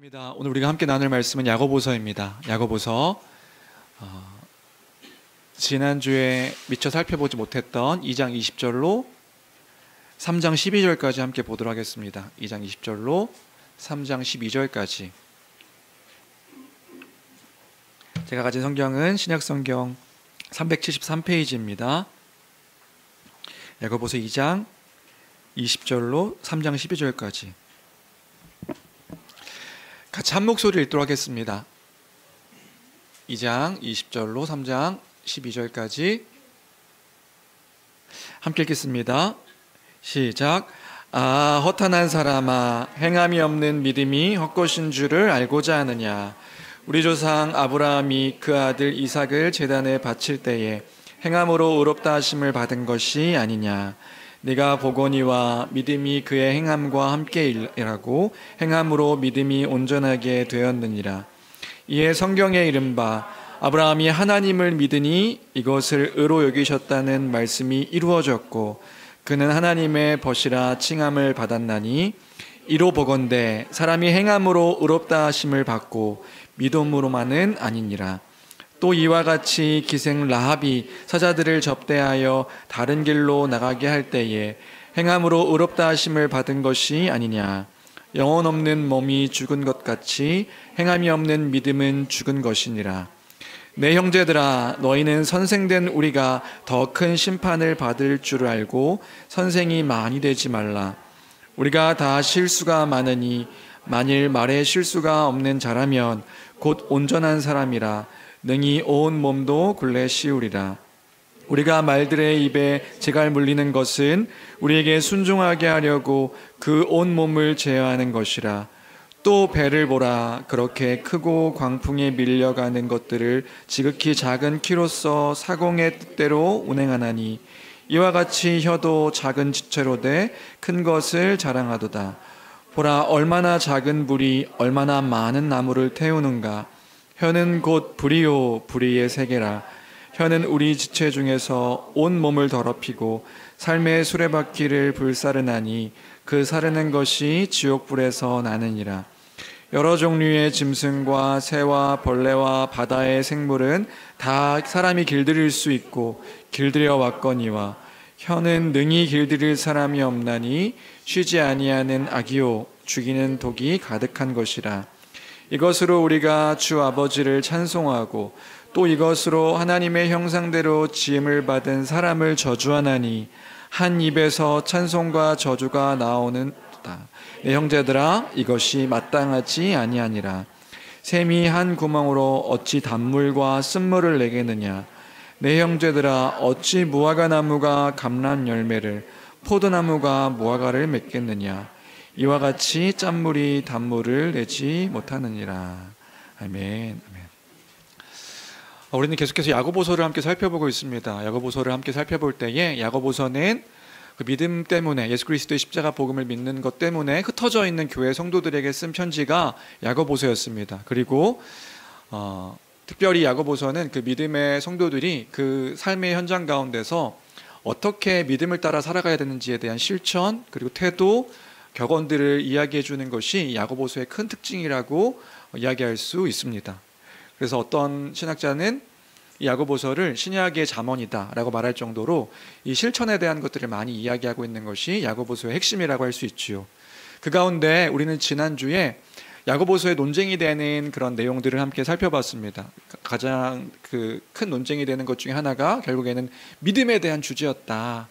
오늘 우리가 함께 나눌 말씀은 야고보서입니다. 야고보서 지난주에 미처 살펴보지 못했던 2장 20절로 3장 12절까지 함께 보도록 하겠습니다. 2장 20절로 3장 12절까지. 제가 가진 성경은 신약성경 373페이지입니다. 야고보서 2장 20절로 3장 12절까지. 같이 한 목소리를 읽도록 하겠습니다. 2장 20절로 3장 12절까지 함께 읽겠습니다. 시작. 아, 허탄한 사람아, 행함이 없는 믿음이 헛것인 줄을 알고자 하느냐. 우리 조상 아브라함이 그 아들 이삭을 제단에 바칠 때에 행함으로 의롭다 하심을 받은 것이 아니냐. 네가 보거니와 믿음이 그의 행함과 함께 일하고 행함으로 믿음이 온전하게 되었느니라. 이에 성경에 이른바 아브라함이 하나님을 믿으니 이것을 의로 여기셨다는 말씀이 이루어졌고 그는 하나님의 벗이라 칭함을 받았나니 이로 보건대 사람이 행함으로 의롭다 하심을 받고 믿음으로만은 아니니라. 또 이와 같이 기생 라합이 사자들을 접대하여 다른 길로 나가게 할 때에 행함으로 의롭다 하심을 받은 것이 아니냐. 영혼 없는 몸이 죽은 것 같이 행함이 없는 믿음은 죽은 것이니라. 내 형제들아, 너희는 선생된 우리가 더 큰 심판을 받을 줄 알고 선생이 많이 되지 말라. 우리가 다 실수가 많으니 만일 말에 실수가 없는 자라면 곧 온전한 사람이라 능히 온 몸도 굴레 씌우리라. 우리가 말들의 입에 재갈 물리는 것은 우리에게 순종하게 하려고 그 온 몸을 제어하는 것이라. 또 배를 보라. 그렇게 크고 광풍에 밀려가는 것들을 지극히 작은 키로서 사공의 뜻대로 운행하나니 이와 같이 혀도 작은 지체로 돼 큰 것을 자랑하도다. 보라, 얼마나 작은 불이 얼마나 많은 나무를 태우는가. 혀는 곧 불이요 불의의 세계라. 혀는 우리 지체 중에서 온 몸을 더럽히고 삶의 수레바퀴를 불사르나니 그 사르는 것이 지옥불에서 나느니라. 여러 종류의 짐승과 새와 벌레와 바다의 생물은 다 사람이 길들일 수 있고 길들여 왔거니와 혀는 능히 길들일 사람이 없나니 쉬지 아니하는 악이요 죽이는 독이 가득한 것이라. 이것으로 우리가 주 아버지를 찬송하고 또 이것으로 하나님의 형상대로 지음을 받은 사람을 저주하나니 한 입에서 찬송과 저주가 나오는다. 내 형제들아, 이것이 마땅하지 아니하니라. 샘이 한 구멍으로 어찌 단물과 쓴물을 내겠느냐. 내 형제들아, 어찌 무화과 나무가 감람 열매를 포도나무가 무화과를 맺겠느냐. 이와 같이 짠물이 단물을 내지 못하느니라. 아멘. 아멘. 우리는 계속해서 야고보서를 함께 살펴보고 있습니다. 야고보서를 함께 살펴볼 때에 야고보서는 그 믿음 때문에 예수 그리스도의 십자가 복음을 믿는 것 때문에 흩어져 있는 교회 성도들에게 쓴 편지가 야고보서였습니다. 그리고 특별히 야고보서는 그 믿음의 성도들이 그 삶의 현장 가운데서 어떻게 믿음을 따라 살아가야 되는지에 대한 실천 그리고 태도 격언들을 이야기해 주는 것이 야고보서의 큰 특징이라고 이야기할 수 있습니다. 그래서 어떤 신학자는 이 야고보서를 신약의 잠언이다라고 말할 정도로 이 실천에 대한 것들을 많이 이야기하고 있는 것이 야고보서의 핵심이라고 할 수 있지요. 그 가운데 우리는 지난주에 야고보서의 논쟁이 되는 그런 내용들을 함께 살펴봤습니다. 가장 그 큰 논쟁이 되는 것 중에 하나가 결국에는 믿음에 대한 주제였다.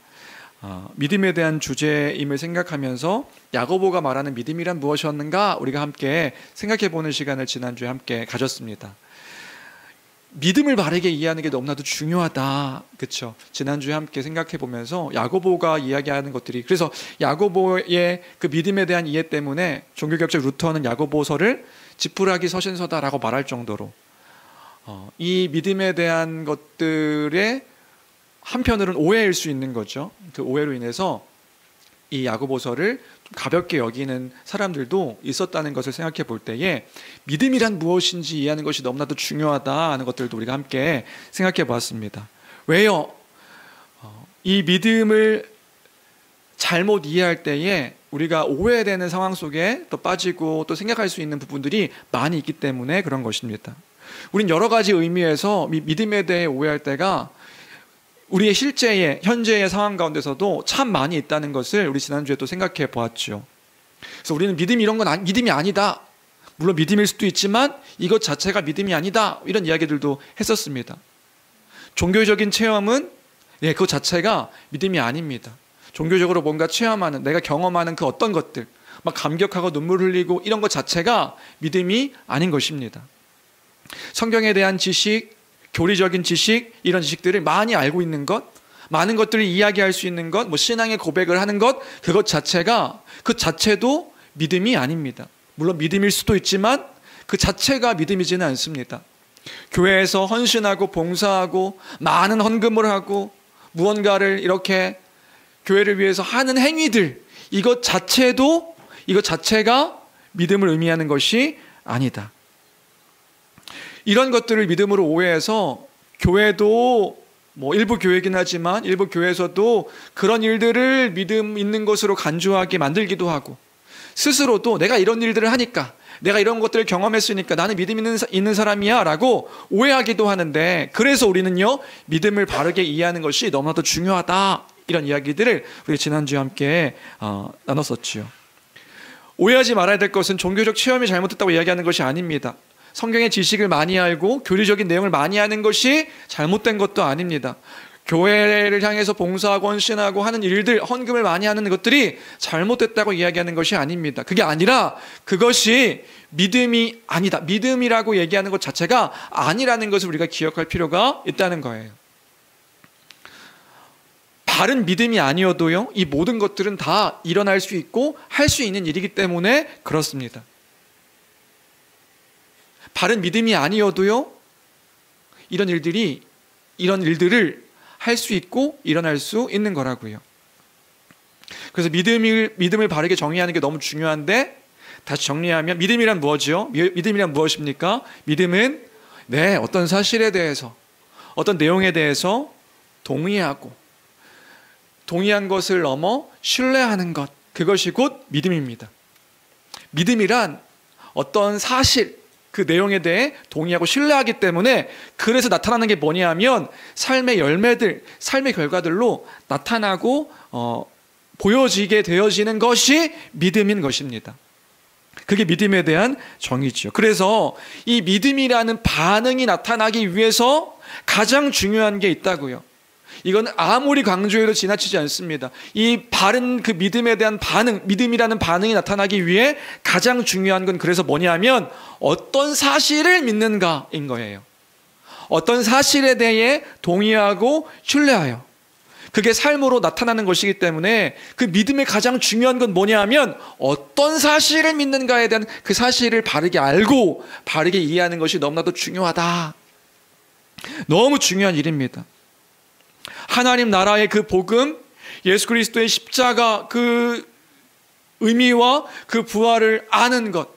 믿음에 대한 주제임을 생각하면서 야고보가 말하는 믿음이란 무엇이었는가 우리가 함께 생각해보는 시간을 지난주에 함께 가졌습니다. 믿음을 바르게 이해하는 게 너무나도 중요하다. 그렇죠? 지난주에 함께 생각해보면서 야고보가 이야기하는 것들이 그래서 야고보의 그 믿음에 대한 이해 때문에 종교개혁자 루터는 야고보서를 지푸라기 서신서다라고 말할 정도로 이 믿음에 대한 것들의 한편으로는 오해일 수 있는 거죠. 그 오해로 인해서 이 야고보서를 좀 가볍게 여기는 사람들도 있었다는 것을 생각해 볼 때에 믿음이란 무엇인지 이해하는 것이 너무나도 중요하다 하는 것들도 우리가 함께 생각해 보았습니다. 왜요? 이 믿음을 잘못 이해할 때에 우리가 오해되는 상황 속에 또 빠지고 또 생각할 수 있는 부분들이 많이 있기 때문에 그런 것입니다. 우린 여러 가지 의미에서 믿음에 대해 오해할 때가 우리의 실제의 현재의 상황 가운데서도 참 많이 있다는 것을 우리 지난주에 또 생각해 보았죠. 그래서 우리는 믿음이 이런 건 믿음이 아니다. 물론 믿음일 수도 있지만 이것 자체가 믿음이 아니다. 이런 이야기들도 했었습니다. 종교적인 체험은 그것 자체가 믿음이 아닙니다. 종교적으로 뭔가 체험하는, 내가 경험하는 그 어떤 것들, 막 감격하고 눈물 흘리고 이런 것 자체가 믿음이 아닌 것입니다. 성경에 대한 지식, 교리적인 지식, 이런 지식들을 많이 알고 있는 것, 많은 것들을 이야기할 수 있는 것, 신앙의 고백을 하는 것, 그것 자체가, 그 자체도 믿음이 아닙니다. 물론 믿음일 수도 있지만 그 자체가 믿음이지는 않습니다. 교회에서 헌신하고 봉사하고 많은 헌금을 하고 무언가를 이렇게 교회를 위해서 하는 행위들, 이것 자체가 믿음을 의미하는 것이 아니다. 이런 것들을 믿음으로 오해해서 교회도 일부 교회이긴 하지만 일부 교회에서도 그런 일들을 믿음 있는 것으로 간주하게 만들기도 하고, 스스로도 내가 이런 일들을 하니까, 내가 이런 것들을 경험했으니까 나는 믿음 있는 사람이야 라고 오해하기도 하는데, 그래서 우리는요 믿음을 바르게 이해하는 것이 너무나도 중요하다, 이런 이야기들을 우리 지난주에 함께 나눴었지요. 오해하지 말아야 될 것은 종교적 체험이 잘못됐다고 이야기하는 것이 아닙니다. 성경의 지식을 많이 알고 교리적인 내용을 많이 하는 것이 잘못된 것도 아닙니다. 교회를 향해서 봉사하고 헌신하고 하는 일들, 헌금을 많이 하는 것들이 잘못됐다고 이야기하는 것이 아닙니다. 그게 아니라 그것이 믿음이 아니다, 믿음이라고 얘기하는 것 자체가 아니라는 것을 우리가 기억할 필요가 있다는 거예요. 바른 믿음이 아니어도요, 이 모든 것들은 다 일어날 수 있고 할 수 있는 일이기 때문에 그렇습니다. 바른 믿음이 아니어도요, 이런 일들을 할 수 있고 일어날 수 있는 거라고요. 그래서 믿음을 바르게 정의하는 게 너무 중요한데, 다시 정리하면 믿음이란 무엇이요? 믿음이란 무엇입니까? 믿음은 어떤 사실에 대해서, 어떤 내용에 대해서 동의한 것을 넘어 신뢰하는 것, 그것이 곧 믿음입니다. 믿음이란 어떤 사실, 그 내용에 대해 동의하고 신뢰하기 때문에, 그래서 나타나는 게 뭐냐면 삶의 열매들, 삶의 결과들로 나타나고 보여지게 되어지는 것이 믿음인 것입니다. 그게 믿음에 대한 정의죠. 그래서 이 믿음이라는 반응이 나타나기 위해서 가장 중요한 게 있다고요. 이건 아무리 강조해도 지나치지 않습니다. 이 바른 그 믿음에 대한 반응, 믿음이라는 반응이 나타나기 위해 가장 중요한 건 그래서 뭐냐면 어떤 사실을 믿는가인 거예요. 어떤 사실에 대해 동의하고 신뢰하여, 그게 삶으로 나타나는 것이기 때문에 그 믿음의 가장 중요한 건 뭐냐면 어떤 사실을 믿는가에 대한 그 사실을 바르게 알고 바르게 이해하는 것이 너무나도 중요하다. 너무 중요한 일입니다. 하나님 나라의 그 복음, 예수 그리스도의 십자가 그 의미와 그 부활을 아는 것,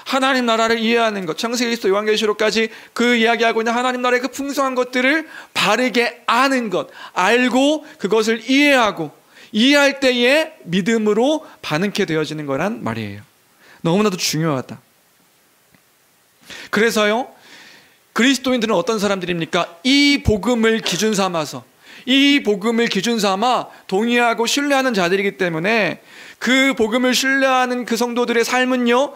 하나님 나라를 이해하는 것, 창세기부터 요한계시록까지 그 이야기하고 있는 하나님 나라의 그 풍성한 것들을 바르게 아는 것, 알고 그것을 이해하고 이해할 때에 믿음으로 반응케 되어지는 거란 말이에요. 너무나도 중요하다. 그래서요, 그리스도인들은 어떤 사람들입니까? 이 복음을 기준 삼아 동의하고 신뢰하는 자들이기 때문에 그 복음을 신뢰하는 그 성도들의 삶은요,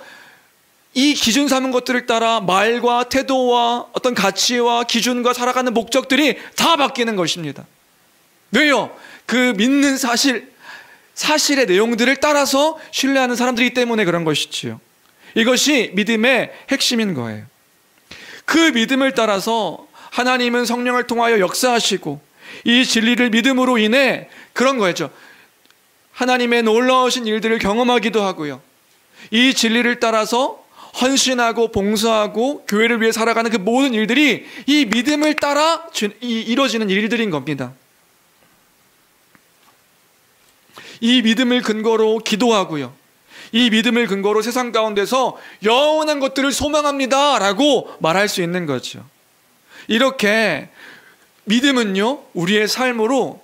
이 기준 삼은 것들을 따라 말과 태도와 어떤 가치와 기준과 살아가는 목적들이 다 바뀌는 것입니다. 왜요? 그 믿는 사실의 내용들을 따라서 신뢰하는 사람들이기 때문에 그런 것이지요. 이것이 믿음의 핵심인 거예요. 그 믿음을 따라서 하나님은 성령을 통하여 역사하시고 이 진리를 믿음으로 인해 그런 거죠. 하나님의 놀라우신 일들을 경험하기도 하고요. 이 진리를 따라서 헌신하고 봉사하고 교회를 위해 살아가는 그 모든 일들이 이 믿음을 따라 이루어지는 일들인 겁니다. 이 믿음을 근거로 기도하고요. 이 믿음을 근거로 세상 가운데서 영원한 것들을 소망합니다 라고 말할 수 있는 거죠. 이렇게 믿음은요, 우리의 삶으로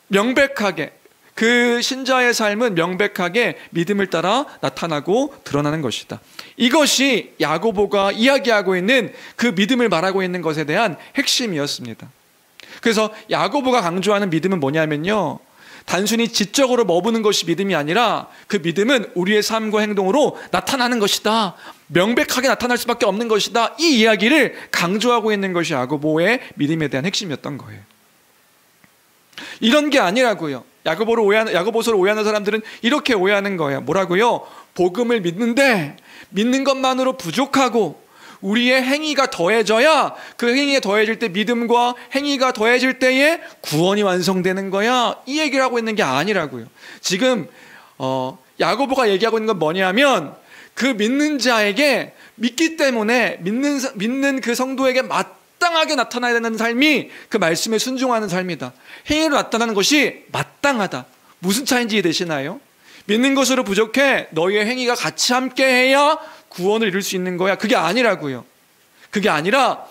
명백하게 그 신자의 삶은 명백하게 믿음을 따라 나타나고 드러나는 것이다. 이것이 야고보가 이야기하고 있는 그 믿음을 말하고 있는 것에 대한 핵심이었습니다. 그래서 야고보가 강조하는 믿음은 뭐냐면요, 단순히 지적으로 머무는 것이 믿음이 아니라 그 믿음은 우리의 삶과 행동으로 나타나는 것이다, 명백하게 나타날 수밖에 없는 것이다, 이 이야기를 강조하고 있는 것이 야고보의 믿음에 대한 핵심이었던 거예요. 이런 게 아니라고요. 야고보서를 오해하는 사람들은 이렇게 오해하는 거예요. 뭐라고요? 복음을 믿는데 믿는 것만으로 부족하고 우리의 행위가 더해져야, 그 행위에 더해질 때, 믿음과 행위가 더해질 때에 구원이 완성되는 거야, 이 얘기를 하고 있는 게 아니라고요. 지금 야고보가 얘기하고 있는 건 뭐냐면, 그 믿는 자에게 믿기 때문에 믿는 그 성도에게 마땅하게 나타나야 되는 삶이 그 말씀에 순종하는 삶이다. 행위로 나타나는 것이 마땅하다. 무슨 차이인지 이해되시나요? 믿는 것으로 부족해 너희의 행위가 같이 함께 해야 구원을 이룰 수 있는 거야, 그게 아니라고요. 그게 아니라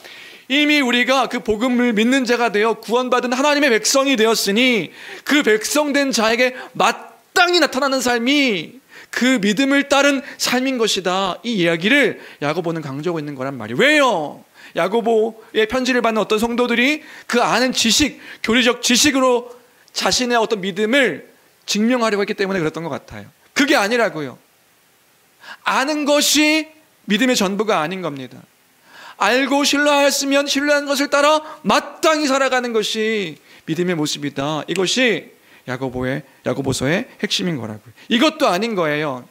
이미 우리가 그 복음을 믿는 자가 되어 구원받은 하나님의 백성이 되었으니 그 백성된 자에게 마땅히 나타나는 삶이 그 믿음을 따른 삶인 것이다, 이 이야기를 야고보는 강조하고 있는 거란 말이에요. 왜요? 야고보의 편지를 받는 어떤 성도들이 그 아는 지식, 교리적 지식으로 자신의 어떤 믿음을 증명하려고 했기 때문에 그랬던 것 같아요. 그게 아니라고요. 아는 것이 믿음의 전부가 아닌 겁니다. 알고 신뢰하였으면 신뢰한 것을 따라 마땅히 살아가는 것이 믿음의 모습이다. 이것이 야고보서의 핵심인 거라고요. 이것도 아닌 거예요.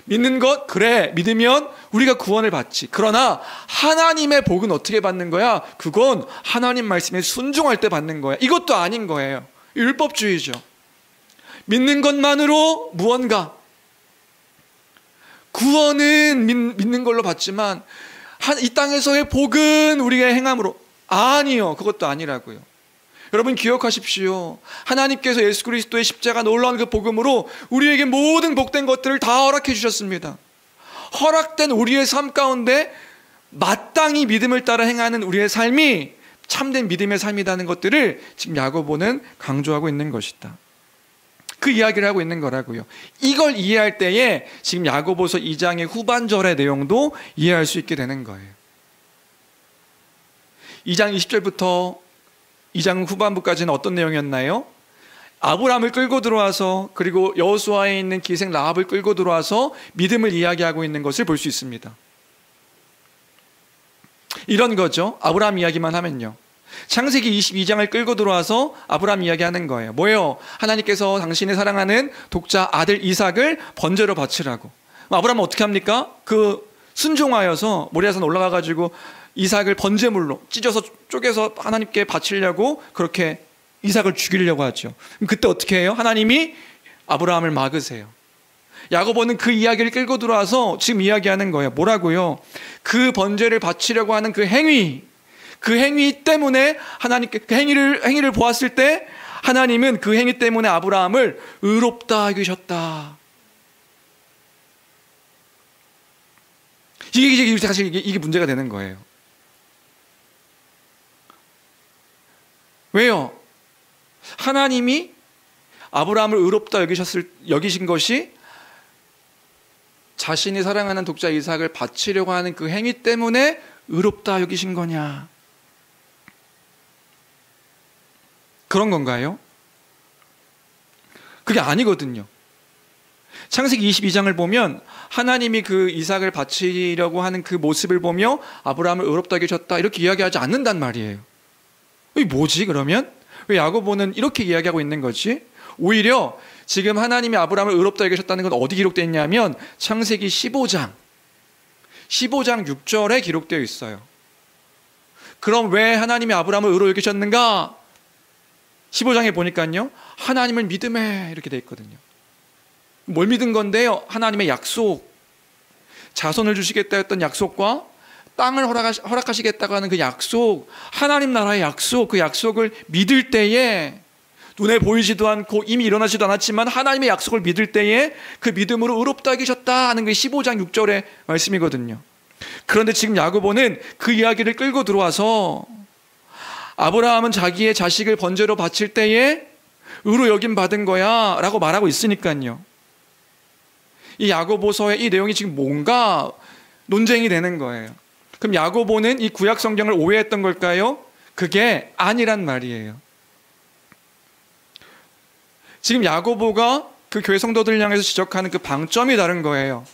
믿는 것, 그래, 믿으면 우리가 구원을 받지. 그러나 하나님의 복은 어떻게 받는 거야? 그건 하나님 말씀에 순종할 때 받는 거야. 이것도 아닌 거예요. 율법주의죠. 믿는 것만으로 무언가 구원은 믿는 걸로 받지만 이 땅에서의 복은 우리의 행함으로, 아니요, 그것도 아니라고요. 여러분 기억하십시오. 하나님께서 예수 그리스도의 십자가 놀라운 그 복음으로 우리에게 모든 복된 것들을 다 허락해 주셨습니다. 허락된 우리의 삶 가운데 마땅히 믿음을 따라 행하는 우리의 삶이 참된 믿음의 삶이라는 것들을 지금 야고보는 강조하고 있는 것이다. 그 이야기를 하고 있는 거라고요. 이걸 이해할 때에 지금 야고보서 2장의 후반절의 내용도 이해할 수 있게 되는 거예요. 2장 20절부터 2장 후반부까지는 어떤 내용이었나요? 아브라함을 끌고 들어와서, 그리고 여호수아에 있는 기생 라합을 끌고 들어와서 믿음을 이야기하고 있는 것을 볼 수 있습니다. 이런 거죠. 아브라함 이야기만 하면요, 창세기 22장을 끌고 들어와서 아브라함 이야기하는 거예요. 뭐예요? 하나님께서 당신이 사랑하는 독자 아들 이삭을 번제로 바치라고. 아브라함은 어떻게 합니까? 그 순종하여서 모리아산 올라가가지고 이삭을 번제물로 찢어서 쪼개서 하나님께 바치려고, 그렇게 이삭을 죽이려고 하죠. 그때 어떻게 해요? 하나님이 아브라함을 막으세요. 야고보는 그 이야기를 끌고 들어와서 지금 이야기하는 거예요. 뭐라고요? 그 번제를 바치려고 하는 그 행위 때문에 하나님께 그 행위를 보았을 때 하나님은 그 행위 때문에 아브라함을 의롭다 여기셨다. 이게 사실 이게 문제가 되는 거예요. 왜요? 하나님이 아브라함을 의롭다 여기신 것이 자신이 사랑하는 독자 이삭을 바치려고 하는 그 행위 때문에 의롭다 여기신 거냐? 그런 건가요? 그게 아니거든요. 창세기 22장을 보면 하나님이 그 이삭을 바치려고 하는 그 모습을 보며 아브라함을 의롭다 여기셨다 이렇게 이야기하지 않는단 말이에요. 이게 뭐지 그러면? 왜 야고보는 이렇게 이야기하고 있는 거지? 오히려 지금 하나님이 아브라함을 의롭다 여기셨다는 건 어디 기록되어 있냐면 창세기 15장 6절에 기록되어 있어요. 그럼 왜 하나님이 아브라함을 의롭다 여기셨는가? 15장에 보니까요, 하나님을 믿음에 이렇게 되어 있거든요. 뭘 믿은 건데요? 하나님의 약속, 자손을 주시겠다 했던 약속과 땅을 허락하시겠다고 하는 그 약속, 하나님 나라의 약속, 그 약속을 믿을 때에 눈에 보이지도 않고 이미 일어나지도 않았지만 하나님의 약속을 믿을 때에 그 믿음으로 의롭다 여기셨다 하는 게 15장 6절의 말씀이거든요. 그런데 지금 야고보는 그 이야기를 끌고 들어와서 아브라함은 자기의 자식을 번제로 바칠 때에 의로 여김 받은 거야 라고 말하고 있으니까요. 이 야고보서의 이 내용이 지금 뭔가 논쟁이 되는 거예요. 그럼 야고보는 이 구약 성경을 오해했던 걸까요? 그게 아니란 말이에요. 지금 야고보가 그 교회 성도들 향해서 지적하는 그 방점이 다른 거예요.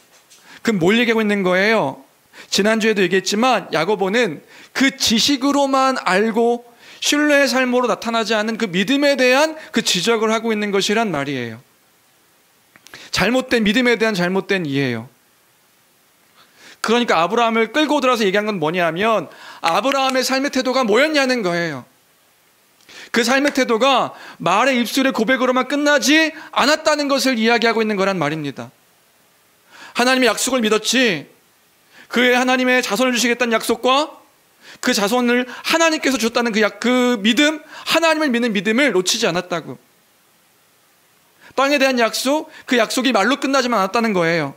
그럼 뭘 얘기하고 있는 거예요? 지난주에도 얘기했지만 야고보는 그 지식으로만 알고 신뢰의 삶으로 나타나지 않는 그 믿음에 대한 그 지적을 하고 있는 것이란 말이에요. 잘못된 믿음에 대한 잘못된 이해예요. 그러니까 아브라함을 끌고 들어서 얘기한 건 뭐냐면 아브라함의 삶의 태도가 뭐였냐는 거예요. 그 삶의 태도가 말의 입술의 고백으로만 끝나지 않았다는 것을 이야기하고 있는 거란 말입니다. 하나님의 약속을 믿었지, 그의 하나님의 자손을 주시겠다는 약속과 그 자손을 하나님께서 줬다는 그 믿음, 하나님을 믿는 믿음을 놓치지 않았다고. 땅에 대한 약속, 그 약속이 말로 끝나지만 않았다는 거예요.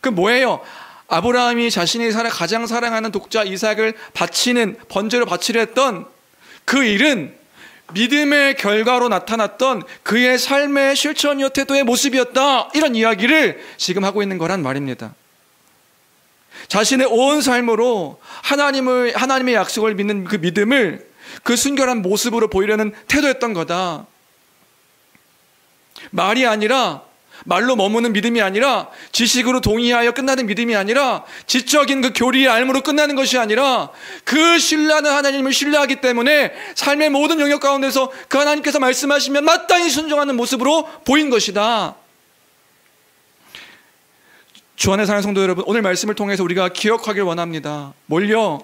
그 뭐예요? 아브라함이 자신이 가장 사랑하는 독자 이삭을 바치는, 번제로 바치려 했던 그 일은 믿음의 결과로 나타났던 그의 삶의 실천이요 태도의 모습이었다, 이런 이야기를 지금 하고 있는 거란 말입니다. 자신의 온 삶으로 하나님의 약속을 믿는 그 믿음을 그 순결한 모습으로 보이려는 태도였던 거다. 말이 아니라, 말로 머무는 믿음이 아니라, 지식으로 동의하여 끝나는 믿음이 아니라, 지적인 그 교리의 알무로 끝나는 것이 아니라, 그 신뢰하는 하나님을 신뢰하기 때문에 삶의 모든 영역 가운데서 그 하나님께서 말씀하시면 마땅히 순종하는 모습으로 보인 것이다. 주 안에 사는 성도 여러분, 오늘 말씀을 통해서 우리가 기억하길 원합니다. 뭘요?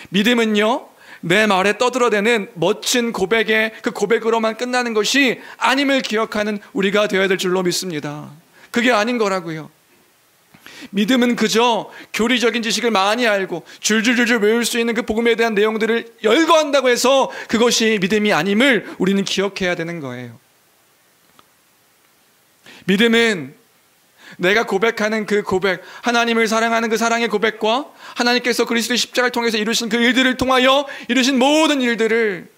믿음은요, 내 말에 떠들어대는 멋진 고백의 그 고백으로만 끝나는 것이 아님을 기억하는 우리가 되어야 될 줄로 믿습니다. 그게 아닌 거라고요. 믿음은 그저 교리적인 지식을 많이 알고 줄줄줄줄 외울 수 있는 그 복음에 대한 내용들을 열거한다고 해서 그것이 믿음이 아님을 우리는 기억해야 되는 거예요. 믿음은 내가 고백하는 그 고백, 하나님을 사랑하는 그 사랑의 고백과 하나님께서 그리스도의 십자가를 통해서 이루신 그 일들을 통하여 이루신 모든 일들을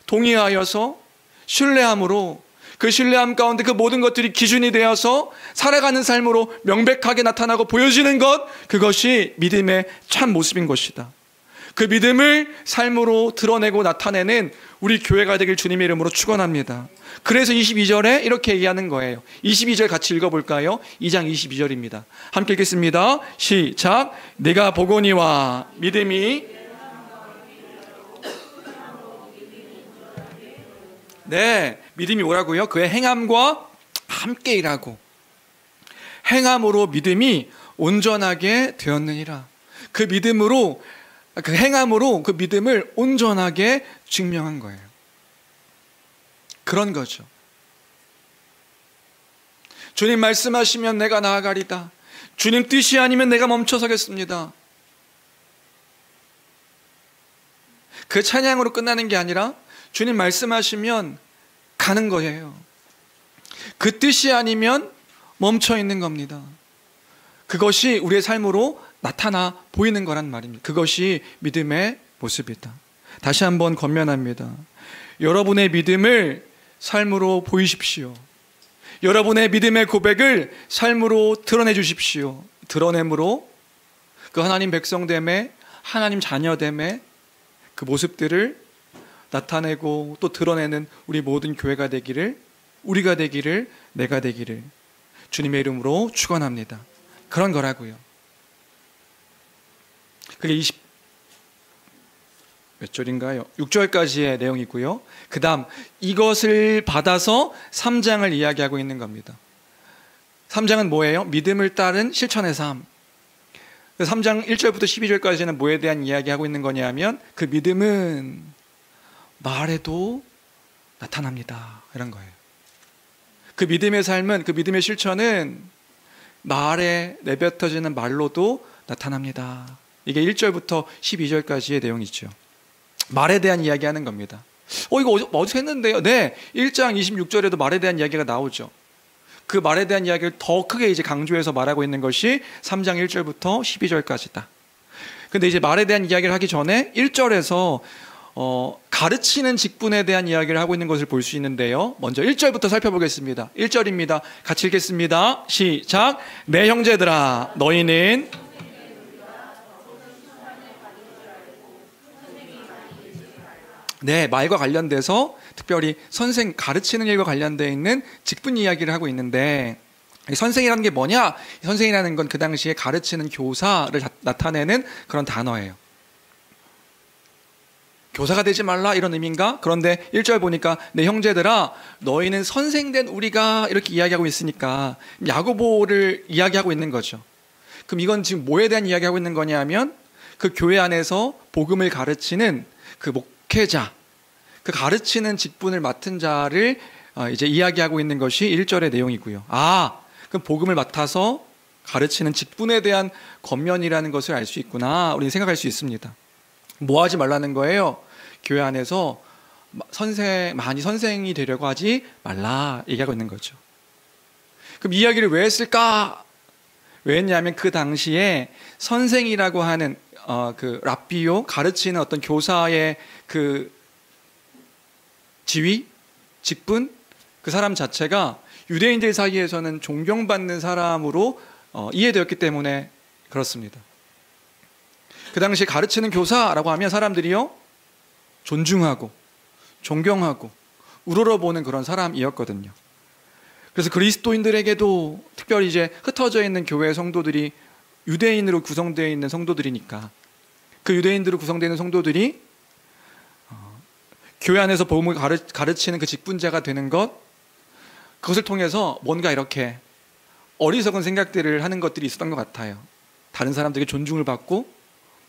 동의하여서 신뢰함으로, 그 신뢰함 가운데 그 모든 것들이 기준이 되어서 살아가는 삶으로 명백하게 나타나고 보여지는 것, 그것이 믿음의 참 모습인 것이다. 그 믿음을 삶으로 드러내고 나타내는 우리 교회가 되길 주님의 이름으로 축원합니다. 그래서 22절에 이렇게 얘기하는 거예요. 22절 같이 읽어볼까요? 2장 22절입니다. 함께 읽겠습니다. 시작. 내가 보거니와 믿음이, 네, 믿음이 뭐라고요? 그의 행함과 함께 일하고 행함으로 믿음이 온전하게 되었느니라. 그 믿음으로, 그 행함으로 그 믿음을 온전하게 증명한 거예요. 그런 거죠. 주님 말씀하시면 내가 나아가리다. 주님 뜻이 아니면 내가 멈춰서겠습니다. 그 찬양으로 끝나는 게 아니라 주님 말씀하시면 가는 거예요. 그 뜻이 아니면 멈춰 있는 겁니다. 그것이 우리의 삶으로 나타나 보이는 거란 말입니다. 그것이 믿음의 모습이다. 다시 한번 권면합니다. 여러분의 믿음을 삶으로 보이십시오. 여러분의 믿음의 고백을 삶으로 드러내 주십시오. 드러냄으로 그 하나님 백성됨의, 하나님 자녀됨의 그 모습들을 나타내고 또 드러내는 우리 모든 교회가 되기를, 우리가 되기를, 내가 되기를 주님의 이름으로 축원합니다. 그런 거라고요. 그게 몇 절인가요? 6절까지의 내용이고요. 그 다음 이것을 받아서 3장을 이야기하고 있는 겁니다. 3장은 뭐예요? 믿음을 따른 실천의 삶. 3장 1절부터 12절까지는 뭐에 대한 이야기하고 있는 거냐면 그 믿음은 말에도 나타납니다, 이런 거예요. 그 믿음의 삶은, 그 믿음의 실천은 말에 내뱉어지는 말로도 나타납니다. 이게 1절부터 12절까지의 내용이죠. 말에 대한 이야기하는 겁니다. 이거 어디서 했는데요? 네, 1장 26절에도 말에 대한 이야기가 나오죠. 그 말에 대한 이야기를 더 크게 이제 강조해서 말하고 있는 것이 3장 1절부터 12절까지다. 근데 이제 말에 대한 이야기를 하기 전에 1절에서 가르치는 직분에 대한 이야기를 하고 있는 것을 볼 수 있는데요. 먼저 1절부터 살펴보겠습니다. 1절입니다. 같이 읽겠습니다. 시작. 내 형제들아 너희는 네, 말과 관련돼서 특별히 선생 가르치는 일과 관련되어 있는 직분 이야기를 하고 있는데, 선생이라는 게 뭐냐? 선생이라는 건 그 당시에 가르치는 교사를 나타내는 그런 단어예요. 교사가 되지 말라 이런 의미인가? 그런데 1절 보니까 내 형제들아 너희는 선생된 우리가 이렇게 이야기하고 있으니까 야고보를 이야기하고 있는 거죠. 그럼 이건 지금 뭐에 대한 이야기하고 있는 거냐면 그 교회 안에서 복음을 가르치는 그 목회자, 그 가르치는 직분을 맡은 자를 이제 이야기하고 있는 것이 1절의 내용이고요. 그럼 복음을 맡아서 가르치는 직분에 대한 권면이라는 것을 알 수 있구나, 우리는 생각할 수 있습니다. 뭐 하지 말라는 거예요? 교회 안에서 많이 선생이 되려고 하지 말라 얘기하고 있는 거죠. 그럼 이 이야기를 왜 했을까? 왜 했냐면 그 당시에 선생이라고 하는 그 랍비요, 가르치는 어떤 교사의 그 지위, 직분, 그 사람 자체가 유대인들 사이에서는 존경받는 사람으로 이해되었기 때문에 그렇습니다. 그 당시 가르치는 교사라고 하면 사람들이요 존중하고 존경하고 우러러보는 그런 사람이었거든요. 그래서 그리스도인들에게도 특별히 이제 흩어져 있는 교회 성도들이 유대인으로 구성되어 있는 성도들이니까 그 유대인들로 구성되어 있는 성도들이 교회 안에서 복음을 가르치는 그 직분자가 되는 것, 그것을 통해서 뭔가 이렇게 어리석은 생각들을 하는 것들이 있었던 것 같아요. 다른 사람들에게 존중을 받고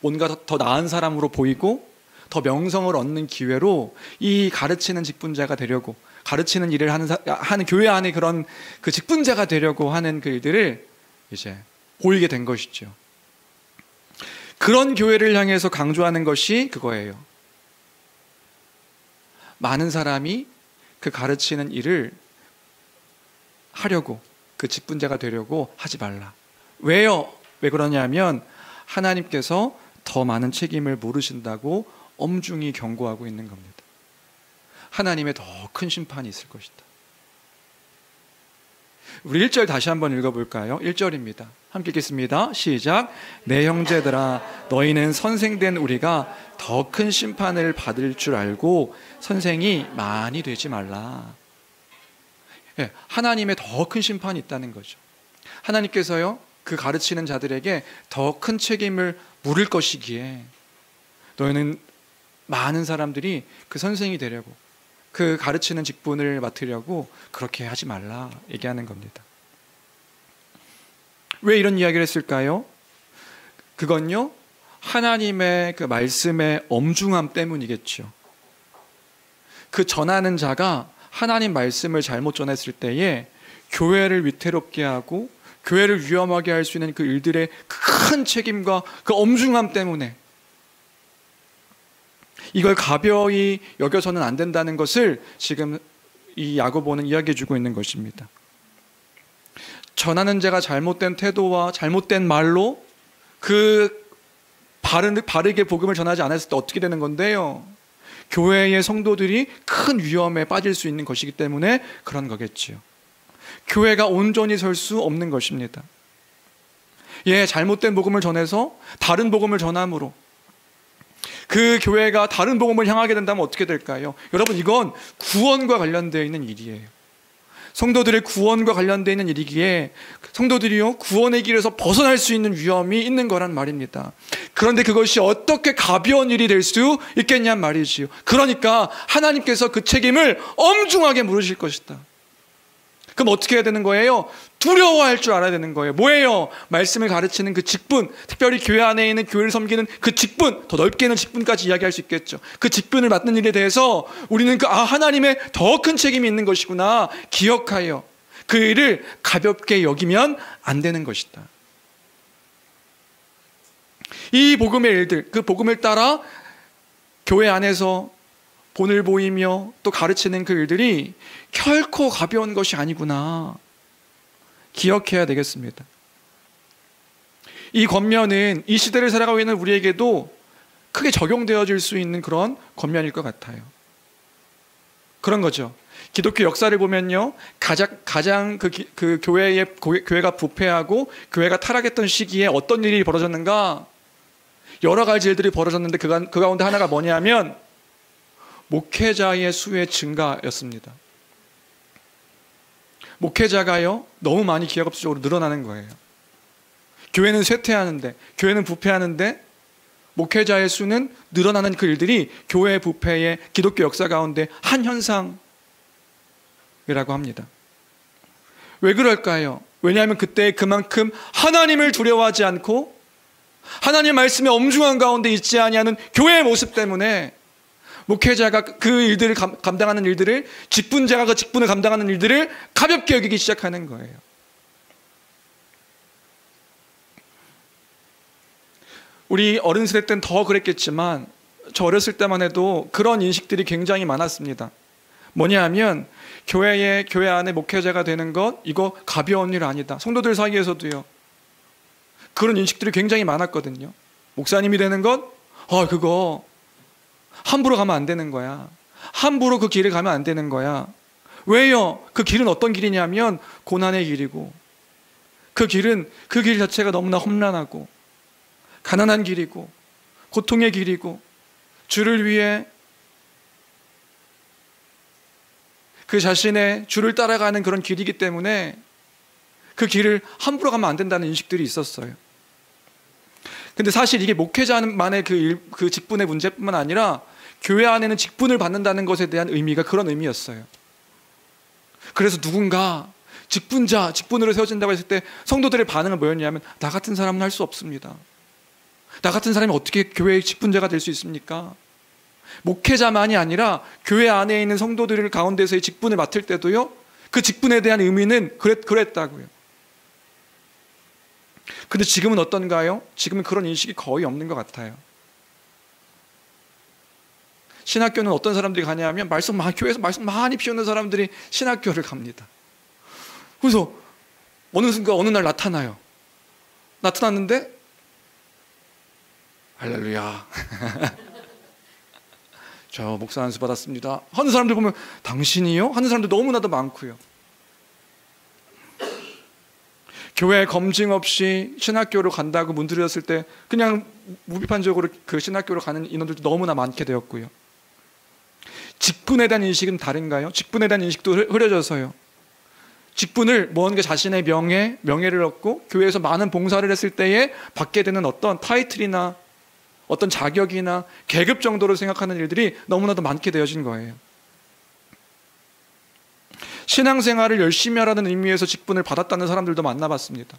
뭔가 더 나은 사람으로 보이고 더 명성을 얻는 기회로 이 가르치는 직분자가 되려고, 가르치는 일을 하는 교회 안에 그런 그 직분자가 되려고 하는 그 일들을 이제 보이게 된 것이죠. 그런 교회를 향해서 강조하는 것이 그거예요. 많은 사람이 그 가르치는 일을 하려고, 그 직분자가 되려고 하지 말라. 왜요? 왜 그러냐면 하나님께서 더 많은 책임을 물으신다고 엄중히 경고하고 있는 겁니다. 하나님의 더 큰 심판이 있을 것이다. 우리 1절 다시 한번 읽어볼까요? 1절입니다. 함께 읽겠습니다. 시작. 내 형제들아 너희는 선생된 우리가 더 큰 심판을 받을 줄 알고 선생이 많이 되지 말라. 하나님의 더 큰 심판이 있다는 거죠. 하나님께서요 그 가르치는 자들에게 더 큰 책임을 물을 것이기에 너희는 많은 사람들이 그 선생이 되려고, 그 가르치는 직분을 맡으려고 그렇게 하지 말라 얘기하는 겁니다. 왜 이런 이야기를 했을까요? 그건요 하나님의 그 말씀의 엄중함 때문이겠죠. 그 전하는 자가 하나님 말씀을 잘못 전했을 때에 교회를 위태롭게 하고 교회를 위험하게 할 수 있는 그 일들의 큰 책임과 그 엄중함 때문에 이걸 가벼이 여겨서는 안 된다는 것을 지금 이 야고보는 이야기해 주고 있는 것입니다. 전하는 자가 잘못된 태도와 잘못된 말로 그 바르게 복음을 전하지 않았을 때 어떻게 되는 건데요? 교회의 성도들이 큰 위험에 빠질 수 있는 것이기 때문에 그런 거겠지요. 교회가 온전히 설 수 없는 것입니다. 잘못된 복음을 전해서 다른 복음을 전함으로 그 교회가 다른 복음을 향하게 된다면 어떻게 될까요? 여러분, 이건 구원과 관련되어 있는 일이에요. 성도들의 구원과 관련되어 있는 일이기에 성도들이요 구원의 길에서 벗어날 수 있는 위험이 있는 거란 말입니다. 그런데 그것이 어떻게 가벼운 일이 될 수 있겠냔 말이지요. 그러니까 하나님께서 그 책임을 엄중하게 물으실 것이다. 그럼 어떻게 해야 되는 거예요? 두려워할 줄 알아야 되는 거예요. 뭐예요? 말씀을 가르치는 그 직분, 특별히 교회 안에 있는 교회를 섬기는 그 직분, 더 넓게는 직분까지 이야기할 수 있겠죠. 그 직분을 맡는 일에 대해서 우리는 하나님의 더 큰 책임이 있는 것이구나 기억하여 그 일을 가볍게 여기면 안 되는 것이다. 이 복음의 일들, 그 복음을 따라 교회 안에서 본을 보이며 또 가르치는 그 일들이 결코 가벼운 것이 아니구나 기억해야 되겠습니다. 이 권면은 이 시대를 살아가고 있는 우리에게도 크게 적용되어질 수 있는 그런 권면일 것 같아요. 그런 거죠. 기독교 역사를 보면요, 가장 그 교회가 부패하고 교회가 타락했던 시기에 어떤 일이 벌어졌는가? 여러 가지 일들이 벌어졌는데 그 가운데 하나가 뭐냐면 목회자의 수의 증가였습니다. 목회자가요, 너무 많이 기하급수적으로 늘어나는 거예요. 교회는 쇠퇴하는데, 교회는 부패하는데 목회자의 수는 늘어나는 그 일들이 교회 부패의 기독교 역사 가운데 한 현상이라고 합니다. 왜 그럴까요? 왜냐하면 그때 그만큼 하나님을 두려워하지 않고 하나님의 말씀에 엄중한 가운데 있지 아니하는 교회의 모습 때문에 목회자가 그 일들을 감당하는 일들을, 직분자가 그 직분을 감당하는 일들을 가볍게 여기기 시작하는 거예요. 우리 어린 세대 때는 더 그랬겠지만 저 어렸을 때만 해도 그런 인식들이 굉장히 많았습니다. 뭐냐 하면 교회 안에 목회자가 되는 것, 이거 가벼운 일 아니다. 성도들 사이에서도요, 그런 인식들이 굉장히 많았거든요. 목사님이 되는 것, 그거 함부로 가면 안 되는 거야. 함부로 그 길을 가면 안 되는 거야. 왜요? 그 길은 어떤 길이냐면 고난의 길이고, 그 길 자체가 너무나 험난하고 가난한 길이고 고통의 길이고 주를 위해 그 자신의 주를 따라가는 그런 길이기 때문에 그 길을 함부로 가면 안 된다는 인식들이 있었어요. 근데 사실 이게 목회자만의 그 직분의 문제뿐만 아니라 교회 안에는 직분을 받는다는 것에 대한 의미가 그런 의미였어요. 그래서 누군가 직분으로 세워진다고 했을 때 성도들의 반응은 뭐였냐면, 나 같은 사람은 할 수 없습니다. 나 같은 사람이 어떻게 교회의 직분자가 될 수 있습니까? 목회자만이 아니라 교회 안에 있는 성도들 가운데서의 직분을 맡을 때도요, 그 직분에 대한 의미는 그랬다고요. 근데 지금은 어떤가요? 지금은 그런 인식이 거의 없는 것 같아요. 신학교는 어떤 사람들이 가냐면 교회에서 말씀 많이 피우는 사람들이 신학교를 갑니다. 그래서 어느 순간 어느 날 나타났는데 할렐루야 저 목사 안수 받았습니다 하는 사람들 보면, 당신이요? 하는 사람들 너무나도 많고요. 교회 검증 없이 신학교로 간다고 문드렸을 때 그냥 무비판적으로 그 신학교로 가는 인원들도 너무나 많게 되었고요. 직분에 대한 인식은 다른가요? 직분에 대한 인식도 흐려져서요, 직분을 뭔가 자신의 명예를 얻고 교회에서 많은 봉사를 했을 때에 받게 되는 어떤 타이틀이나 어떤 자격이나 계급 정도로 생각하는 일들이 너무나도 많게 되어진 거예요. 신앙생활을 열심히 하라는 의미에서 직분을 받았다는 사람들도 만나봤습니다.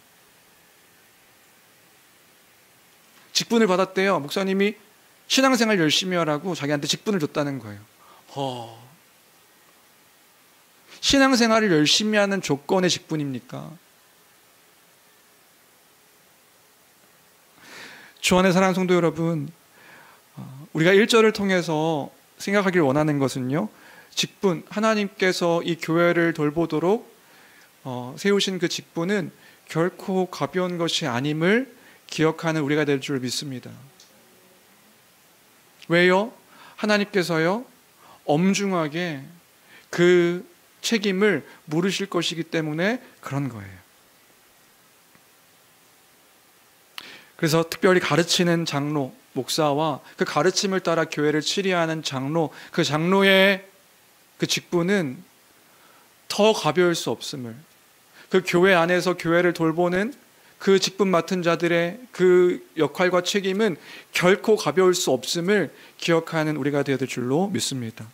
직분을 받았대요. 목사님이 신앙생활 열심히 하라고 자기한테 직분을 줬다는 거예요. 신앙생활을 열심히 하는 조건의 직분입니까? 주 안의 사랑하는 성도 여러분, 우리가 1절을 통해서 생각하길 원하는 것은요, 직분, 하나님께서 이 교회를 돌보도록 세우신 그 직분은 결코 가벼운 것이 아님을 기억하는 우리가 될 줄 믿습니다. 왜요? 하나님께서요, 엄중하게 그 책임을 물으실 것이기 때문에 그런 거예요. 그래서 특별히 가르치는 장로, 목사와 그 가르침을 따라 교회를 치리하는 장로, 그 장로의 그 직분은 더 가벼울 수 없음을, 그 교회 안에서 교회를 돌보는 그 직분 맡은 자들의 그 역할과 책임은 결코 가벼울 수 없음을 기억하는 우리가 되어야 될 줄로 믿습니다.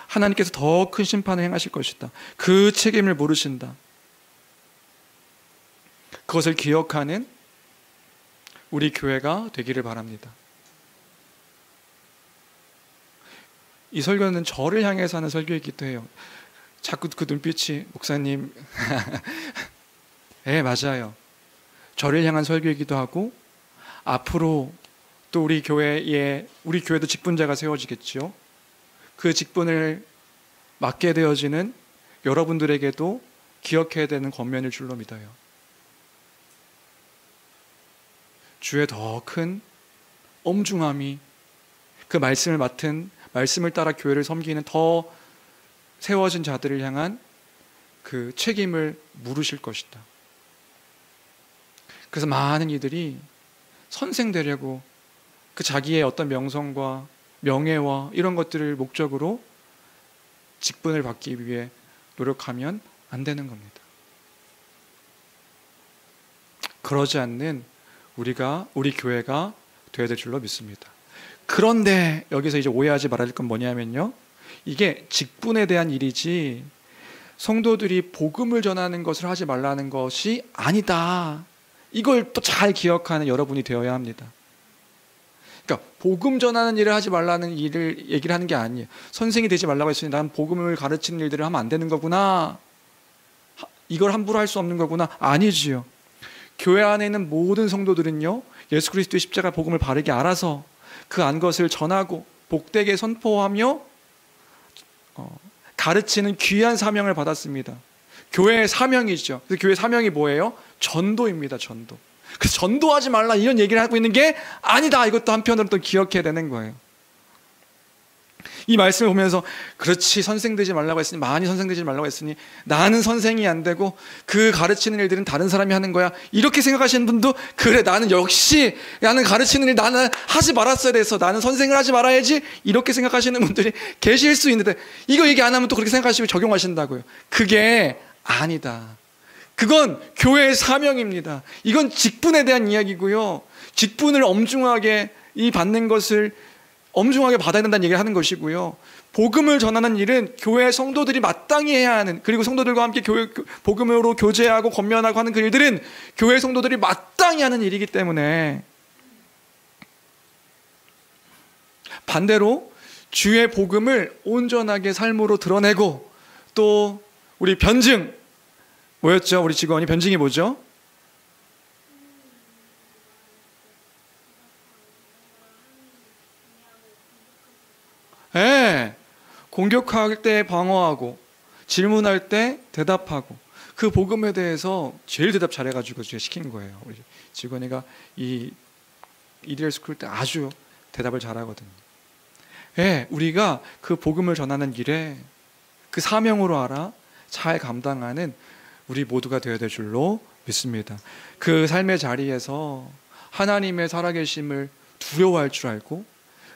하나님께서 더 큰 심판을 행하실 것이다. 그 책임을 모르신다. 그것을 기억하는 우리 교회가 되기를 바랍니다. 이 설교는 저를 향해서 하는 설교이기도 해요. 자꾸 그 눈빛이, 목사님 네, 맞아요. 저를 향한 설교이기도 하고, 앞으로 또 우리 교회도 직분자가 세워지겠죠. 그 직분을 맡게 되어지는 여러분들에게도 기억해야 되는 권면일 줄로 믿어요. 주의 더 큰 엄중함이 그 말씀을 맡은, 말씀을 따라 교회를 섬기는 더 세워진 자들을 향한 그 책임을 물으실 것이다. 그래서 많은 이들이 선생 되려고 그 자기의 어떤 명성과 명예와 이런 것들을 목적으로 직분을 받기 위해 노력하면 안 되는 겁니다. 그러지 않는 우리 교회가 되어야 될 줄로 믿습니다. 그런데 여기서 이제 오해하지 말아야 될 건 뭐냐면요, 이게 직분에 대한 일이지 성도들이 복음을 전하는 것을 하지 말라는 것이 아니다. 이걸 또 잘 기억하는 여러분이 되어야 합니다. 그러니까 복음 전하는 일을 하지 말라는 일을 얘기를 하는 게 아니에요. 선생이 되지 말라고 했으니 난 복음을 가르치는 일들을 하면 안 되는 거구나, 이걸 함부로 할 수 없는 거구나, 아니지요. 교회 안에 있는 모든 성도들은요, 예수 그리스도의 십자가 복음을 바르게 알아서 그 안 것을 전하고 복되게 선포하며 가르치는 귀한 사명을 받았습니다. 교회의 사명이죠. 그래서 교회 사명이 뭐예요? 전도입니다. 전도. 그래서 전도하지 말라 이런 얘기를 하고 있는 게 아니다, 이것도 한편으로 또 기억해야 되는 거예요. 이 말씀을 보면서 그렇지, 선생 되지 말라고 했으니, 많이 선생 되지 말라고 했으니 나는 선생이 안 되고 그 가르치는 일들은 다른 사람이 하는 거야, 이렇게 생각하시는 분도, 그래 나는 역시 나는 가르치는 일 나는 하지 말았어야 돼서 나는 선생을 하지 말아야지, 이렇게 생각하시는 분들이 계실 수 있는데, 이거 얘기 안 하면 또 그렇게 생각하시고 적용하신다고요. 그게 아니다. 그건 교회의 사명입니다. 이건 직분에 대한 이야기고요, 직분을 엄중하게 받는 것을 엄중하게 받아야 된다는 얘기를 하는 것이고요, 복음을 전하는 일은 교회 성도들이 마땅히 해야 하는, 그리고 성도들과 함께 복음으로 교제하고 권면하고 하는 그 일들은 교회 성도들이 마땅히 하는 일이기 때문에, 반대로 주의 복음을 온전하게 삶으로 드러내고, 또 우리 변증, 뭐였죠? 우리 직원이 변증이 뭐죠? 네, 공격할 때 방어하고 질문할 때 대답하고, 그 복음에 대해서 제일 대답 잘해가지고 제가 시킨 거예요. 우리 직원이가 이 이데얼 스쿨 때 아주 대답을 잘하거든요. 네, 우리가 그 복음을 전하는 길에 그 사명으로 알아 잘 감당하는 우리 모두가 되어야 될 줄로 믿습니다. 그 삶의 자리에서 하나님의 살아계심을 두려워할 줄 알고,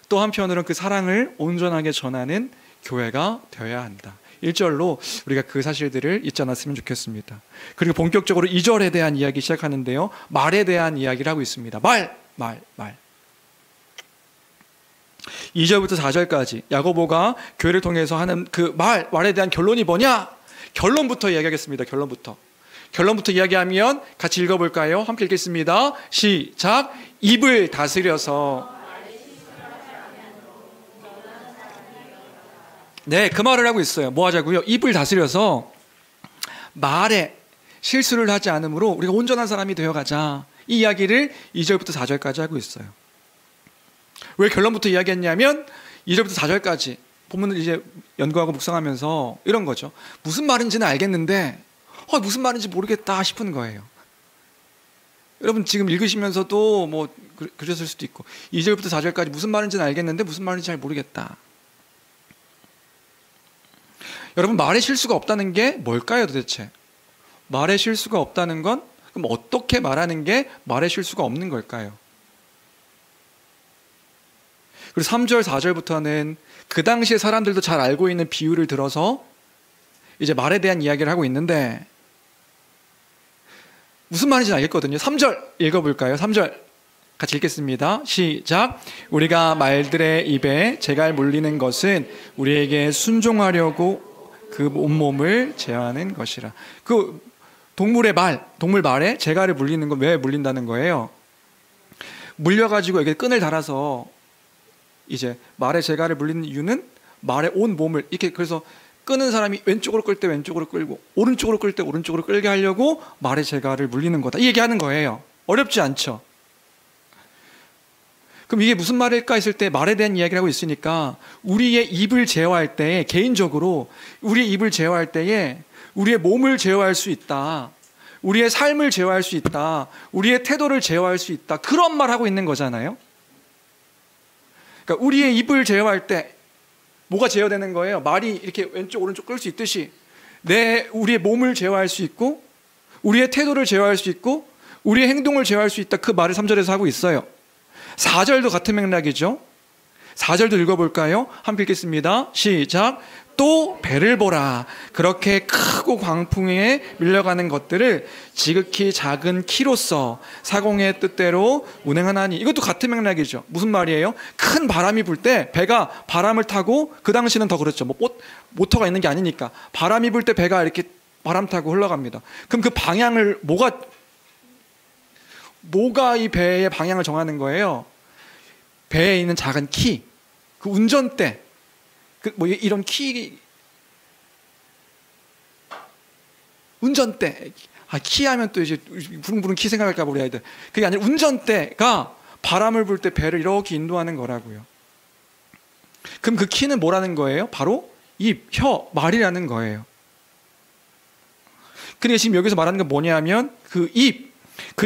또 한편으로는 그 사랑을 온전하게 전하는 교회가 되어야 한다. 1절로 우리가 그 사실들을 잊지 않았으면 좋겠습니다. 그리고 본격적으로 2절에 대한 이야기 시작하는데요, 말에 대한 이야기를 하고 있습니다. 말. 2절부터 4절까지 야고보가 교회를 통해서 하는 그 말에 대한 결론이 뭐냐? 결론부터 이야기하겠습니다. 결론부터 이야기하면 같이 읽어볼까요? 함께 읽겠습니다. 시작. 입을 다스려서. 네, 그 말을 하고 있어요. 뭐 하자고요? 입을 다스려서 말에 실수를 하지 않으므로 우리가 온전한 사람이 되어가자, 이 이야기를 2절부터 4절까지 하고 있어요. 왜 결론부터 이야기했냐면 2절부터 4절까지 본문을 이제 연구하고 묵상하면서 이런 거죠. 무슨 말인지는 알겠는데 무슨 말인지 모르겠다 싶은 거예요. 여러분 지금 읽으시면서도 뭐 그러셨을 수도 있고, 2절부터 4절까지 무슨 말인지는 알겠는데 무슨 말인지 잘 모르겠다. 여러분, 말에 실수가 없다는 게 뭘까요 도대체? 말에 실수가 없다는 건 그럼 어떻게 말하는 게 말에 실수가 없는 걸까요? 그리고 3절 4절부터는 그 당시에 사람들도 잘 알고 있는 비유를 들어서 이제 말에 대한 이야기를 하고 있는데, 무슨 말인지 알겠거든요. 3절 읽어볼까요? 3절 같이 읽겠습니다. 시작. 우리가 말들의 입에 재갈 물리는 것은 우리에게 순종하려고 그 온몸을 제어하는 것이라. 그 동물 말에 재갈을 물리는 건 왜 물린다는 거예요? 물려가지고 여기 끈을 달아서 이제 말에 재갈을 물리는 이유는 말의 온 몸을 이렇게, 그래서 끄는 사람이 왼쪽으로 끌 때 왼쪽으로 끌고 오른쪽으로 끌 때 오른쪽으로 끌게 하려고 말의 재갈을 물리는 거다, 이 얘기하는 거예요. 어렵지 않죠? 그럼 이게 무슨 말일까 했을 때 말에 대한 이야기를 하고 있으니까, 우리의 입을 제어할 때, 개인적으로 우리의 입을 제어할 때에 우리의 몸을 제어할 수 있다, 우리의 삶을 제어할 수 있다, 우리의 태도를 제어할 수 있다, 그런 말 하고 있는 거잖아요. 그러니까 우리의 입을 제어할 때 뭐가 제어되는 거예요? 말이 이렇게 왼쪽 오른쪽 끌 수 있듯이 우리의 몸을 제어할 수 있고 우리의 태도를 제어할 수 있고 우리의 행동을 제어할 수 있다. 그 말을 3절에서 하고 있어요. 4절도 같은 맥락이죠. 4절도 읽어볼까요? 함께 읽겠습니다. 시작. 또 배를 보라. 그렇게 크고 광풍에 밀려가는 것들을 지극히 작은 키로서 사공의 뜻대로 운행하나니. 이것도 같은 맥락이죠. 무슨 말이에요? 큰 바람이 불 때 배가 바람을 타고, 그 당시는 더 그렇죠. 뭐 모터가 있는 게 아니니까 바람이 불 때 배가 이렇게 바람 타고 흘러갑니다. 그럼 그 방향을 뭐가 이 배의 방향을 정하는 거예요? 배에 있는 작은 키, 그 운전대, 이런 키, 운전대. 키 하면 또 이제 부릉부릉 키 생각할까 우리 아이들. 그게 아니라 운전대가 바람을 불 때 배를 이렇게 인도하는 거라고요. 그럼 그 키는 뭐라는 거예요? 바로 입, 혀, 말이라는 거예요. 그러니까 지금 여기서 말하는 건 뭐냐면 그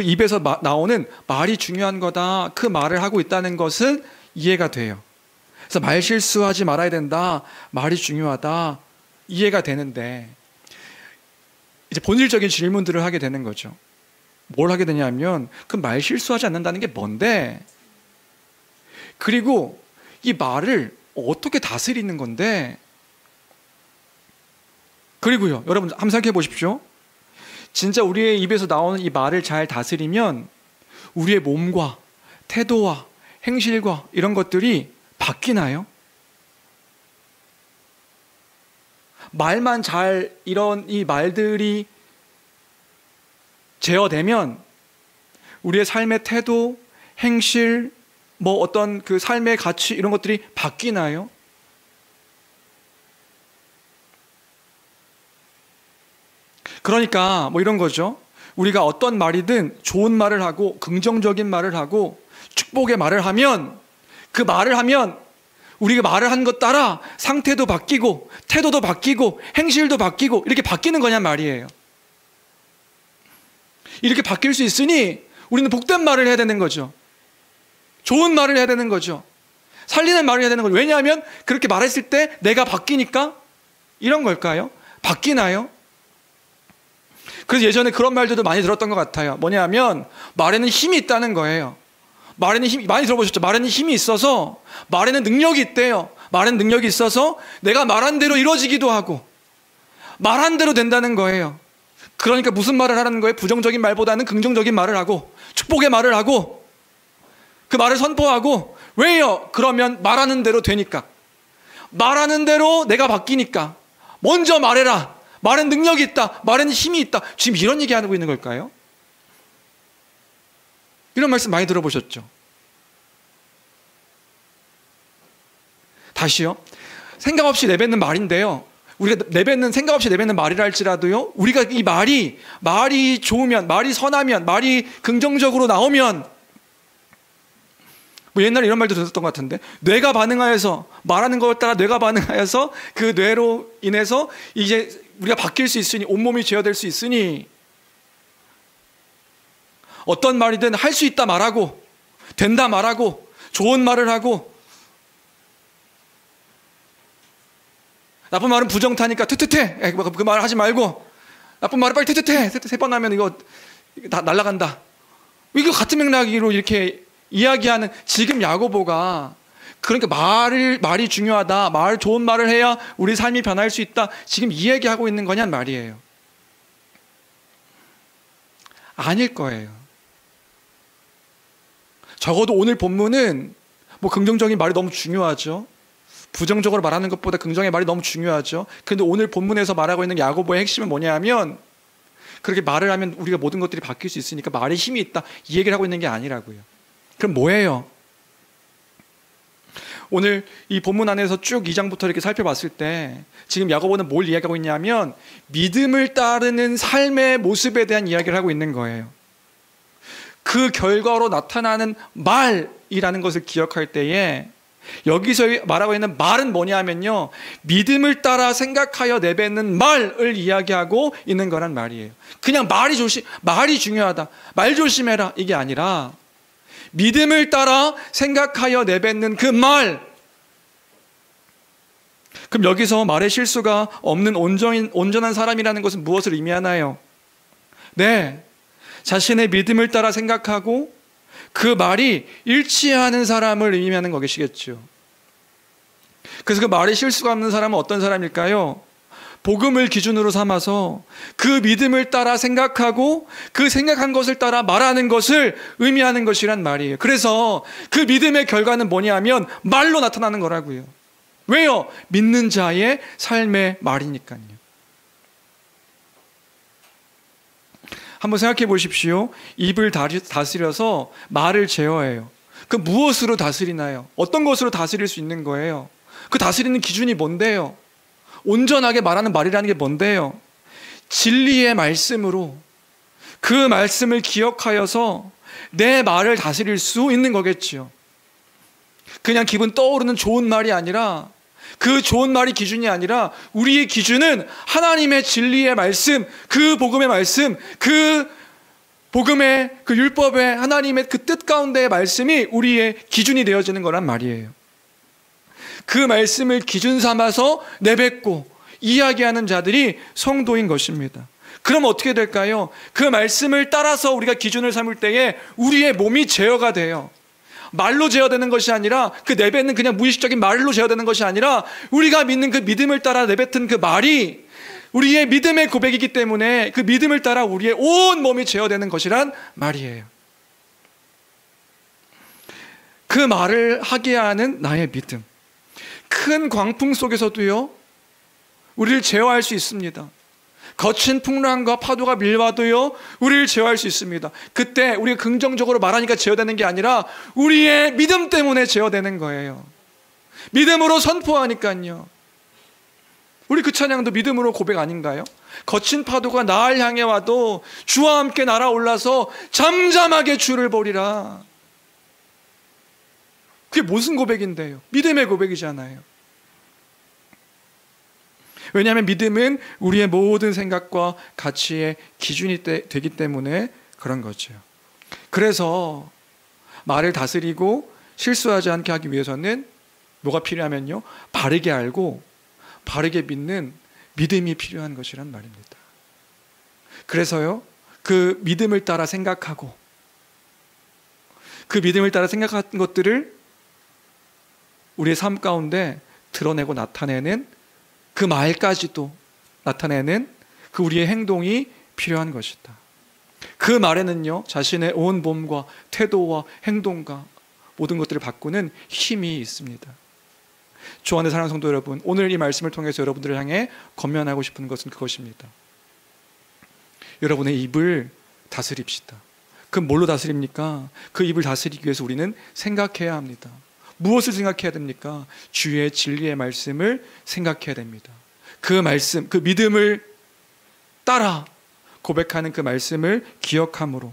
입에서 나오는 말이 중요한 거다. 그 말을 하고 있다는 것은 이해가 돼요. 그래서 말 실수하지 말아야 된다. 말이 중요하다. 이해가 되는데 이제 본질적인 질문들을 하게 되는 거죠. 뭘 하게 되냐면 그 말 실수하지 않는다는 게 뭔데? 그리고 이 말을 어떻게 다스리는 건데? 그리고요, 여러분 한번 생각해 보십시오. 진짜 우리의 입에서 나오는 이 말을 잘 다스리면 우리의 몸과 태도와 행실과 이런 것들이 바뀌나요? 말만 잘 이런 이 말들이 제어되면 우리의 삶의 태도, 행실, 어떤 그 삶의 가치 이런 것들이 바뀌나요? 그러니까 이런 거죠. 우리가 어떤 말이든 좋은 말을 하고 긍정적인 말을 하고 축복의 말을 하면 그 말을 하면 우리가 말을 한 것 따라 상태도 바뀌고 태도도 바뀌고 행실도 바뀌고 이렇게 바뀌는 거냔 말이에요. 이렇게 바뀔 수 있으니 우리는 복된 말을 해야 되는 거죠. 좋은 말을 해야 되는 거죠. 살리는 말을 해야 되는 거죠. 왜냐하면 그렇게 말했을 때 내가 바뀌니까. 이런 걸까요? 바뀌나요? 그래서 예전에 그런 말들도 많이 들었던 것 같아요. 뭐냐면 말에는 힘이 있다는 거예요. 말에는 힘이, 많이 들어보셨죠? 말에는 힘이 있어서, 말에는 능력이 있대요. 말에는 능력이 있어서 내가 말한 대로 이루어지기도 하고 말한 대로 된다는 거예요. 그러니까 무슨 말을 하라는 거예요? 부정적인 말보다는 긍정적인 말을 하고 축복의 말을 하고 그 말을 선포하고. 왜요? 그러면 말하는 대로 되니까. 말하는 대로 내가 바뀌니까. 먼저 말해라. 말엔 능력이 있다. 말에는 힘이 있다. 지금 이런 얘기하고 있는 걸까요? 이런 말씀 많이 들어보셨죠? 다시요. 생각 없이 내뱉는 말인데요. 우리가 생각 없이 내뱉는 말이라 할지라도요, 우리가 이 말이 좋으면, 말이 선하면, 말이 긍정적으로 나오면, 옛날에 이런 말도 들었던 것 같은데, 뇌가 반응하여서, 말하는 것 따라 뇌가 반응하여서 그 뇌로 인해서 이제 우리가 바뀔 수 있으니, 온몸이 제어될 수 있으니, 어떤 말이든 할 수 있다 말하고, 된다 말하고, 좋은 말을 하고, 나쁜 말은 부정타니까 트트퇴. 그 말 하지 말고, 나쁜 말을 빨리 트트퇴. 3번 하면 이거 다 날아간다. 이거 같은 맥락으로 이렇게 이야기하는, 지금 야고보가 그러니까 말이 중요하다. 좋은 말을 해야 우리 삶이 변할 수 있다. 지금 이 얘기하고 있는 거냔 말이에요. 아닐 거예요. 적어도 오늘 본문은 긍정적인 말이 너무 중요하죠. 부정적으로 말하는 것보다 긍정의 말이 너무 중요하죠. 그런데 오늘 본문에서 말하고 있는 야고보의 핵심은 뭐냐면, 그렇게 말을 하면 우리가 모든 것들이 바뀔 수 있으니까 말에 힘이 있다, 이 얘기를 하고 있는 게 아니라고요. 그럼 뭐예요? 오늘 이 본문 안에서 쭉 2장부터 이렇게 살펴봤을 때 지금 야고보는 뭘 이야기하고 있냐면 믿음을 따르는 삶의 모습에 대한 이야기를 하고 있는 거예요. 그 결과로 나타나는 말이라는 것을 기억할 때에 여기서 말하고 있는 말은 뭐냐면요, 믿음을 따라 생각하여 내뱉는 말을 이야기하고 있는 거란 말이에요. 그냥 말이 중요하다, 말 조심해라, 이게 아니라 믿음을 따라 생각하여 내뱉는 그 말. 그럼 여기서 말의 실수가 없는 온전한 사람이라는 것은 무엇을 의미하나요? 네, 자신의 믿음을 따라 생각하고 그 말이 일치하는 사람을 의미하는 것이겠죠. 그래서 그 말의 실수가 없는 사람은 어떤 사람일까요? 복음을 기준으로 삼아서 그 믿음을 따라 생각하고 그 생각한 것을 따라 말하는 것을 의미하는 것이란 말이에요. 그래서 그 믿음의 결과는 뭐냐면 말로 나타나는 거라고요. 왜요? 믿는 자의 삶의 말이니까요. 한번 생각해 보십시오. 입을 다스려서 말을 제어해요. 그 무엇으로 다스리나요? 어떤 것으로 다스릴 수 있는 거예요? 그 다스리는 기준이 뭔데요? 온전하게 말하는 말이라는 게 뭔데요? 진리의 말씀으로 그 말씀을 기억하여서 내 말을 다스릴 수 있는 거겠지요. 그냥 기분 떠오르는 좋은 말이 아니라, 그 좋은 말이 기준이 아니라 우리의 기준은 하나님의 진리의 말씀, 그 복음의 말씀, 그 복음의 그 율법의 하나님의 그 뜻 가운데의 말씀이 우리의 기준이 되어지는 거란 말이에요. 그 말씀을 기준 삼아서 내뱉고 이야기하는 자들이 성도인 것입니다. 그럼 어떻게 될까요? 그 말씀을 따라서 우리가 기준을 삼을 때에 우리의 몸이 제어가 돼요. 말로 제어되는 것이 아니라, 그 내뱉는 그냥 무의식적인 말로 제어되는 것이 아니라 우리가 믿는 그 믿음을 따라 내뱉은 그 말이 우리의 믿음의 고백이기 때문에 그 믿음을 따라 우리의 온 몸이 제어되는 것이란 말이에요. 그 말을 하게 하는 나의 믿음. 큰 광풍 속에서도요, 우리를 제어할 수 있습니다. 거친 풍랑과 파도가 밀와도요, 우리를 제어할 수 있습니다. 그때 우리가 긍정적으로 말하니까 제어되는 게 아니라 우리의 믿음 때문에 제어되는 거예요. 믿음으로 선포하니까요. 우리 그 찬양도 믿음으로 고백 아닌가요? 거친 파도가 나를 향해 와도 주와 함께 날아올라서 잠잠하게 주를 보리라. 그게 무슨 고백인데요? 믿음의 고백이잖아요. 왜냐하면 믿음은 우리의 모든 생각과 가치의 기준이 되기 때문에 그런 거죠. 그래서 말을 다스리고 실수하지 않게 하기 위해서는 뭐가 필요하면요, 바르게 알고 바르게 믿는 믿음이 필요한 것이란 말입니다. 그래서요, 그 믿음을 따라 생각하고 그 믿음을 따라 생각한 것들을 우리의 삶 가운데 드러내고 나타내는 그 말까지도 나타내는 그 우리의 행동이 필요한 것이다. 그 말에는요, 자신의 온 몸과 태도와 행동과 모든 것들을 바꾸는 힘이 있습니다. 주 안의 사랑하는 성도 여러분, 오늘 이 말씀을 통해서 여러분들을 향해 권면하고 싶은 것은 그것입니다. 여러분의 입을 다스립시다. 그 뭘로 다스립니까? 그 입을 다스리기 위해서 우리는 생각해야 합니다. 무엇을 생각해야 됩니까? 주의 진리의 말씀을 생각해야 됩니다. 그 말씀, 그 믿음을 따라 고백하는 그 말씀을 기억함으로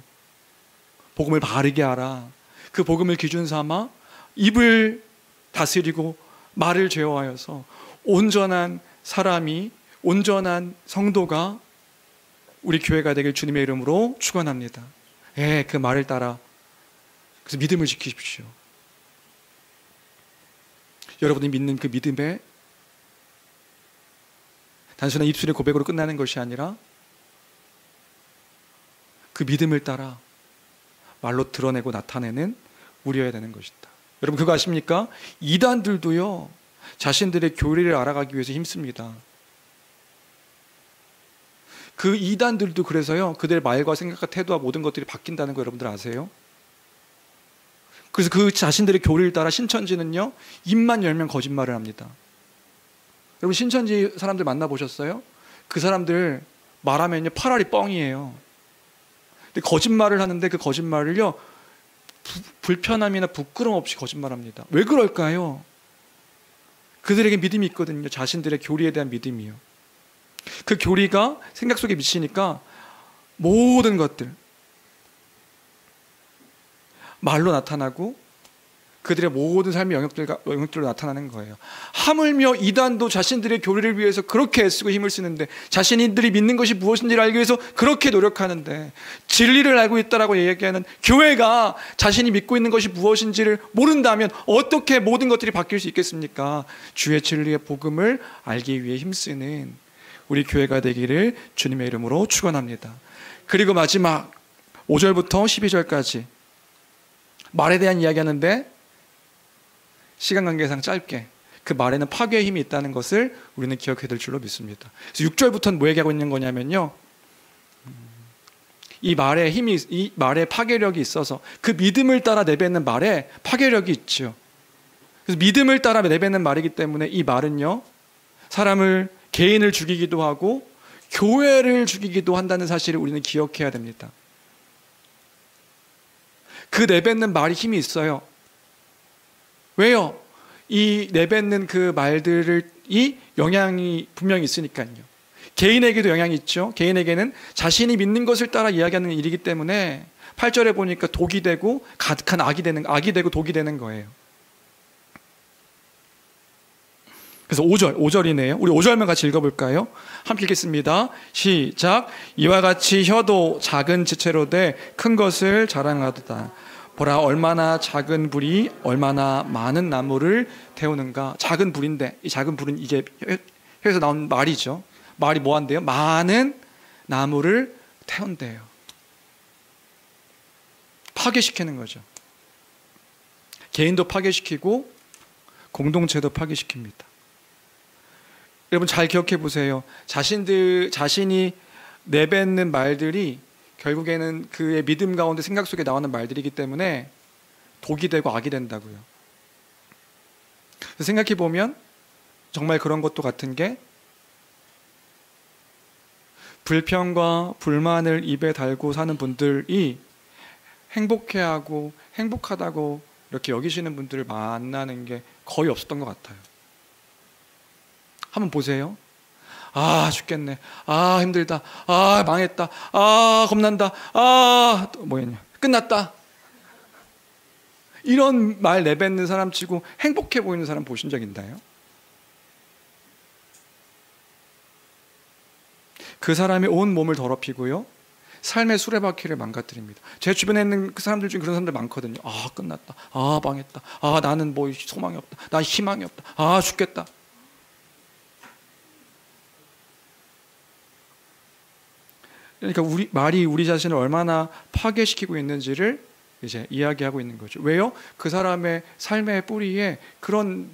복음을 바르게 알아. 그 복음을 기준 삼아 입을 다스리고 말을 제어하여서 온전한 사람이, 온전한 성도가 우리 교회가 되길 주님의 이름으로 축원합니다. 그 말을 따라 그래서 믿음을 지키십시오. 여러분이 믿는 그 믿음에 단순한 입술의 고백으로 끝나는 것이 아니라 그 믿음을 따라 말로 드러내고 나타내는 우리여야 되는 것이다. 여러분 그거 아십니까? 이단들도요, 자신들의 교리를 알아가기 위해서 힘씁니다. 그 이단들도 그래서요, 그들의 말과 생각과 태도와 모든 것들이 바뀐다는 거 여러분들 아세요? 그래서 그 자신들의 교리를 따라 신천지는요, 입만 열면 거짓말을 합니다. 여러분 신천지 사람들 만나보셨어요? 그 사람들 말하면요, 팔알이 뻥이에요. 근데 거짓말을 하는데 그 거짓말을요, 불편함이나 부끄럼 없이 거짓말합니다. 왜 그럴까요? 그들에게 믿음이 있거든요. 자신들의 교리에 대한 믿음이요. 그 교리가 생각 속에 미치니까 모든 것들 말로 나타나고 그들의 모든 삶의 영역들로 나타나는 거예요. 하물며 이단도 자신들의 교리를 위해서 그렇게 애쓰고 힘을 쓰는데, 자신들이 믿는 것이 무엇인지를 알기 위해서 그렇게 노력하는데, 진리를 알고 있다라고 얘기하는 교회가 자신이 믿고 있는 것이 무엇인지를 모른다면 어떻게 모든 것들이 바뀔 수 있겠습니까? 주의 진리의 복음을 알기 위해 힘쓰는 우리 교회가 되기를 주님의 이름으로 축원합니다. 그리고 마지막 5절부터 12절까지 말에 대한 이야기하는데, 시간 관계상 짧게 그 말에는 파괴의 힘이 있다는 것을 우리는 기억해야 될 줄로 믿습니다. 그래서 6절부터는 뭐 얘기하고 있는 거냐면요, 이 말에 파괴력이 있어서 그 믿음을 따라 내뱉는 말에 파괴력이 있죠. 그래서 믿음을 따라 내뱉는 말이기 때문에 이 말은요, 개인을 죽이기도 하고 교회를 죽이기도 한다는 사실을 우리는 기억해야 됩니다. 그 내뱉는 말이 힘이 있어요. 왜요? 이 내뱉는 그 말들이 영향이 분명히 있으니까요. 개인에게도 영향이 있죠. 개인에게는 자신이 믿는 것을 따라 이야기하는 일이기 때문에 8절에 보니까 독이 되고 가득한 악이 되고 독이 되는 거예요. 그래서 5절이네요. 우리 5절만 같이 읽어볼까요? 함께 읽겠습니다. 시작. 이와 같이 혀도 작은 지체로 돼 큰 것을 자랑하도다. 보라, 얼마나 작은 불이 얼마나 많은 나무를 태우는가. 작은 불인데, 이 작은 불은 이게 혀에서 나온 말이죠. 말이 뭐 한대요? 많은 나무를 태운대요. 파괴시키는 거죠. 개인도 파괴시키고 공동체도 파괴시킵니다. 여러분 잘 기억해 보세요. 자신이 내뱉는 말들이 결국에는 그의 믿음 가운데 생각 속에 나오는 말들이기 때문에 독이 되고 악이 된다고요. 생각해 보면 정말 그런 것도 같은 게, 불평과 불만을 입에 달고 사는 분들이 행복해하고 행복하다고 이렇게 여기시는 분들을 만나는 게 거의 없었던 것 같아요. 한번 보세요. 아, 죽겠네. 아, 힘들다. 아, 망했다. 아, 겁난다. 아, 또 뭐였냐. 끝났다. 이런 말 내뱉는 사람 치고 행복해 보이는 사람 보신 적 있나요? 그 사람의 온 몸을 더럽히고요, 삶의 수레바퀴를 망가뜨립니다. 제 주변에 있는 그 사람들 중에 그런 사람들 많거든요. 아, 끝났다. 아, 망했다. 아, 나는 뭐 소망이 없다. 난 희망이 없다. 아, 죽겠다. 그러니까 말이 우리 자신을 얼마나 파괴시키고 있는지를 이제 이야기하고 있는 거죠. 왜요? 그 사람의 삶의 뿌리에 그런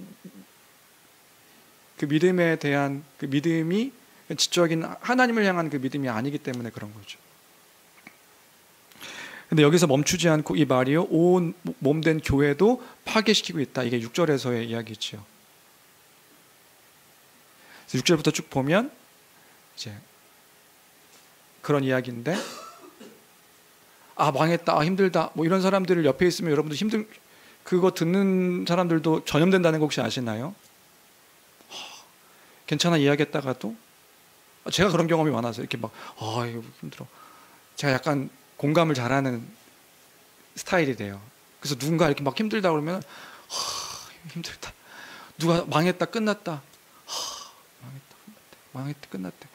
그 믿음에 대한 그 믿음이 지적인 하나님을 향한 그 믿음이 아니기 때문에 그런 거죠. 근데 여기서 멈추지 않고 이 말이요, 온 몸된 교회도 파괴시키고 있다. 이게 6절에서의 이야기죠. 6절부터 쭉 보면 이제 그런 이야기인데, 아, 망했다, 아, 힘들다, 뭐 이런 사람들을 옆에 있으면 여러분도 그거 듣는 사람들도 전염된다는 거 혹시 아시나요? 괜찮아 이야기했다가도, 제가 그런 경험이 많아서 이렇게 막, 아, 이거 힘들어. 제가 약간 공감을 잘하는 스타일이래요. 그래서 누군가 이렇게 막 힘들다 그러면, 힘들다. 누가 망했다, 끝났다. 망했다, 끝났대.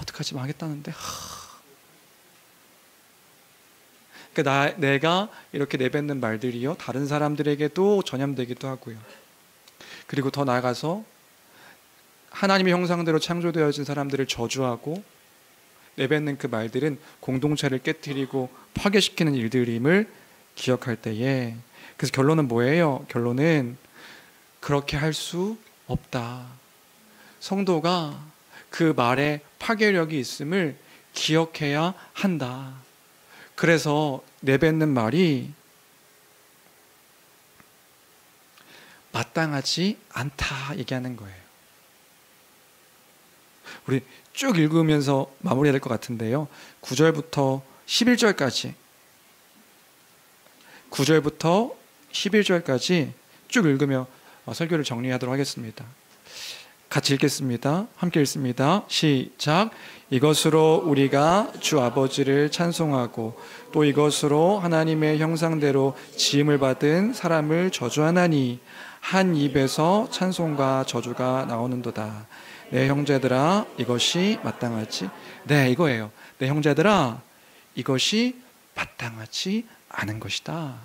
어떡하지, 망했다는데. 그러니까 내가 이렇게 내뱉는 말들이요, 다른 사람들에게도 전염되기도 하고요. 그리고 더 나아가서 하나님의 형상대로 창조되어진 사람들을 저주하고 내뱉는 그 말들은 공동체를 깨뜨리고 파괴시키는 일들임을 기억할 때에, 그래서 결론은 뭐예요? 결론은 그렇게 할 수 없다. 성도가 그 말에 파괴력이 있음을 기억해야 한다. 그래서 내뱉는 말이 마땅하지 않다 얘기하는 거예요. 우리 쭉 읽으면서 마무리해야 될 것 같은데요, 9절부터 11절까지 쭉 읽으며 설교를 정리하도록 하겠습니다. 같이 읽겠습니다. 함께 읽습니다. 시작. 이것으로 우리가 주 아버지를 찬송하고 또 이것으로 하나님의 형상대로 지음을 받은 사람을 저주하나니 한 입에서 찬송과 저주가 나오는도다. 내 형제들아 이것이 마땅하지? 네, 이거예요. 내 형제들아 이것이 마땅하지 않은 것이다.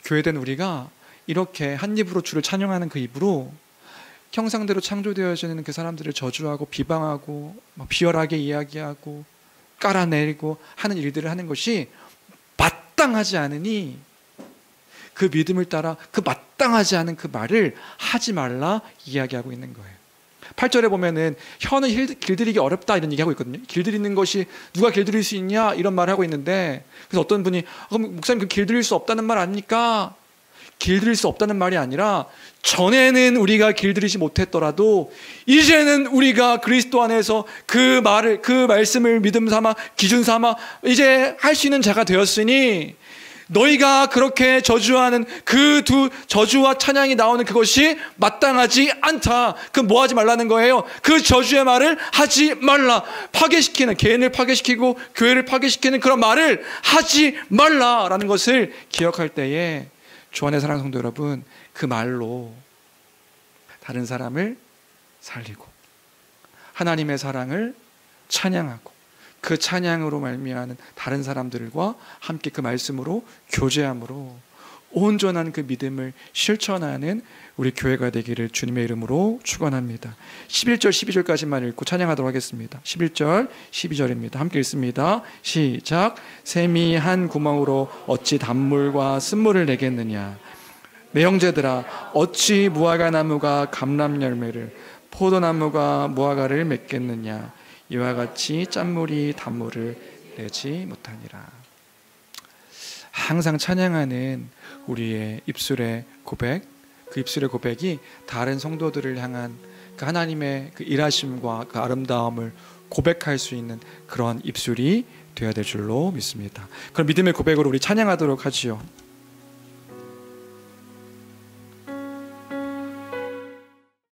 교회된 우리가 이렇게 한 입으로 주를 찬양하는 그 입으로 형상대로 창조되어지는 그 사람들을 저주하고 비방하고 비열하게 이야기하고 깔아내리고 하는 일들을 하는 것이 마땅하지 않으니 그 믿음을 따라 그 마땅하지 않은 그 말을 하지 말라 이야기하고 있는 거예요. 8절에 보면은 혀는 길들이기 어렵다 이런 얘기하고 있거든요. 길들이는 것이 누가 길들일 수 있냐 이런 말을 하고 있는데, 그래서 어떤 분이 그럼 목사님 그 길들일 수 없다는 말 아닙니까? 길들일 수 없다는 말이 아니라 전에는 우리가 길들이지 못했더라도 이제는 우리가 그리스도 안에서 그 말을, 그 말씀을 믿음 삼아 기준 삼아 이제 할 수 있는 자가 되었으니 너희가 그렇게 저주하는 그 두 저주와 찬양이 나오는 그것이 마땅하지 않다. 그 뭐 하지 말라는 거예요? 그 저주의 말을 하지 말라. 파괴시키는, 개인을 파괴시키고 교회를 파괴시키는 그런 말을 하지 말라라는 것을 기억할 때에 주 안의 사랑하는 성도 여러분, 그 말로 다른 사람을 살리고 하나님의 사랑을 찬양하고 그 찬양으로 말미암는 다른 사람들과 함께 그 말씀으로 교제함으로 온전한 그 믿음을 실천하는 우리 교회가 되기를 주님의 이름으로 축원합니다. 11절 12절까지만 읽고 찬양하도록 하겠습니다. 11절 12절입니다. 함께 읽습니다. 시작. 샘이 한 구멍으로 어찌 단물과 쓴물을 내겠느냐. 내 형제들아 어찌 무화과 나무가 감람 열매를 포도나무가 무화과를 맺겠느냐. 이와 같이 짠물이 단물을 내지 못하니라. 항상 찬양하는 우리의 입술의 고백, 그 입술의 고백이 다른 성도들을 향한 그 하나님의 그 일하심과 그 아름다움을 고백할 수 있는 그런 입술이 되어야 될 줄로 믿습니다. 그럼 믿음의 고백으로 우리 찬양하도록 하지요.